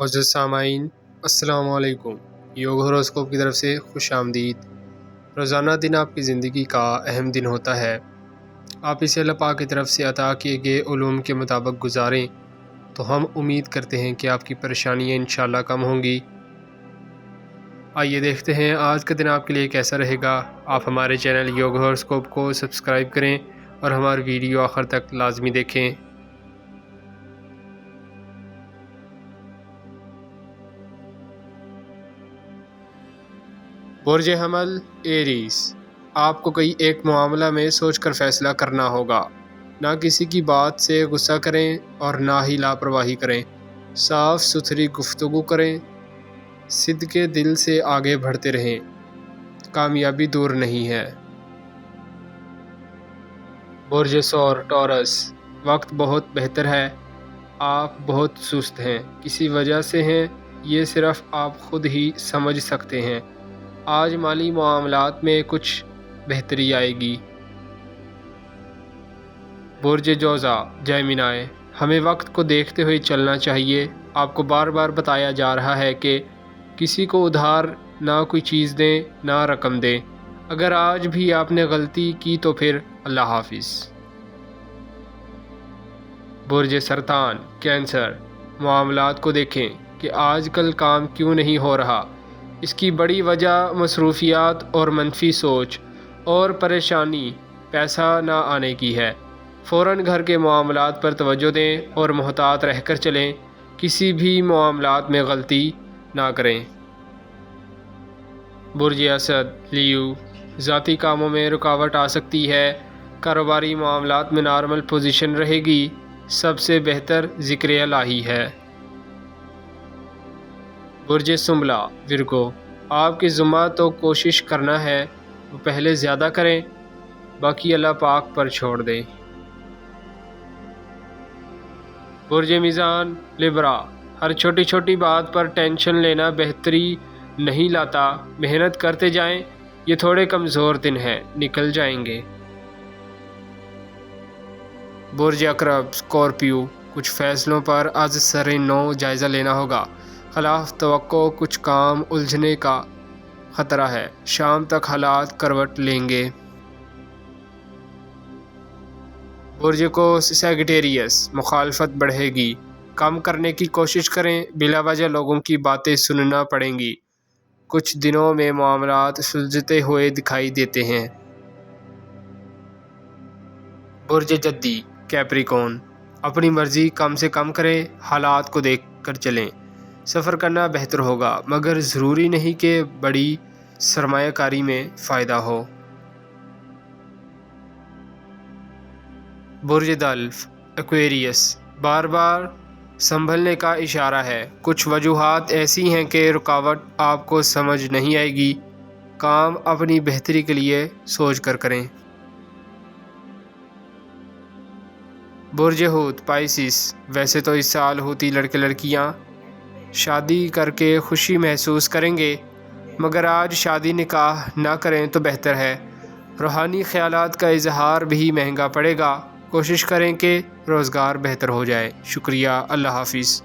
معزز سامعین، السلام علیکم۔ یوگ ہوروسکوپ کی طرف سے خوش آمدید۔ روزانہ دن آپ کی زندگی کا اہم دن ہوتا ہے۔ آپ اسے اللہ پاک کی طرف سے عطا کیے گئے علوم کے مطابق گزاریں تو ہم امید کرتے ہیں کہ آپ کی پریشانیاں انشاءاللہ کم ہوں گی۔ آئیے دیکھتے ہیں آج کا دن آپ کے لیے کیسا رہے گا۔ آپ ہمارے چینل یوگ ہوروسکوپ کو سبسکرائب کریں اور ہماری ویڈیو آخر تک لازمی دیکھیں۔ برج حمل ایریز، آپ کو کوئی ایک معاملہ میں سوچ کر فیصلہ کرنا ہوگا۔ نہ کسی کی بات سے غصہ کریں اور نہ ہی لاپرواہی کریں۔ صاف ستھری گفتگو کریں، صدقے دل سے آگے بڑھتے رہیں، کامیابی دور نہیں ہے۔ برج ثور ٹورس، وقت بہت بہتر ہے۔ آپ بہت سست ہیں، کسی وجہ سے ہیں، یہ صرف آپ خود ہی سمجھ سکتے ہیں۔ آج مالی معاملات میں کچھ بہتری آئے گی۔ برج جوزا جیمنائی، ہمیں وقت کو دیکھتے ہوئے چلنا چاہیے۔ آپ کو بار بار بتایا جا رہا ہے کہ کسی کو ادھار نہ کوئی چیز دیں نہ رقم دیں۔ اگر آج بھی آپ نے غلطی کی تو پھر اللہ حافظ۔ برج سرطان کینسر، معاملات کو دیکھیں کہ آج کل کام کیوں نہیں ہو رہا۔ اس کی بڑی وجہ مصروفیات اور منفی سوچ اور پریشانی پیسہ نہ آنے کی ہے۔ فوراً گھر کے معاملات پر توجہ دیں اور محتاط رہ کر چلیں، کسی بھی معاملات میں غلطی نہ کریں۔ برج اسد لیو، ذاتی کاموں میں رکاوٹ آ سکتی ہے، کاروباری معاملات میں نارمل پوزیشن رہے گی، سب سے بہتر ذکر الہی ہے۔ برج سنبلہ ورگو، آپ کے ذمہ تو کوشش کرنا ہے، وہ پہلے زیادہ کریں، باقی اللہ پاک پر چھوڑ دیں۔ برج میزان لبرا، ہر چھوٹی چھوٹی بات پر ٹینشن لینا بہتری نہیں لاتا، محنت کرتے جائیں، یہ تھوڑے کمزور دن ہیں، نکل جائیں گے۔ برج عقرب اسکارپیو، کچھ فیصلوں پر از سر نو جائزہ لینا ہوگا، خلاف توقع کچھ کام الجھنے کا خطرہ ہے، شام تک حالات کروٹ لیں گے۔ برج قوس سیگیٹیریس، مخالفت بڑھے گی، کم کرنے کی کوشش کریں، بلا وجہ لوگوں کی باتیں سننا پڑیں گی۔ کچھ دنوں میں معاملات سلجھتے ہوئے دکھائی دیتے ہیں۔ برج جدی کیپریکون، اپنی مرضی کم سے کم کریں، حالات کو دیکھ کر چلیں، سفر کرنا بہتر ہوگا مگر ضروری نہیں کہ بڑی سرمایہ کاری میں فائدہ ہو۔ برج دلف ایکویریس، بار بار سنبھلنے کا اشارہ ہے، کچھ وجوہات ایسی ہیں کہ رکاوٹ آپ کو سمجھ نہیں آئے گی، کام اپنی بہتری کے لیے سوچ کر کریں۔ برج حوت پائسس، ویسے تو اس سال حوتی لڑکے لڑکیاں شادی کر کے خوشی محسوس کریں گے، مگر آج شادی نکاح نہ کریں تو بہتر ہے۔ روحانی خیالات کا اظہار بھی مہنگا پڑے گا، کوشش کریں کہ روزگار بہتر ہو جائے۔ شکریہ، اللہ حافظ۔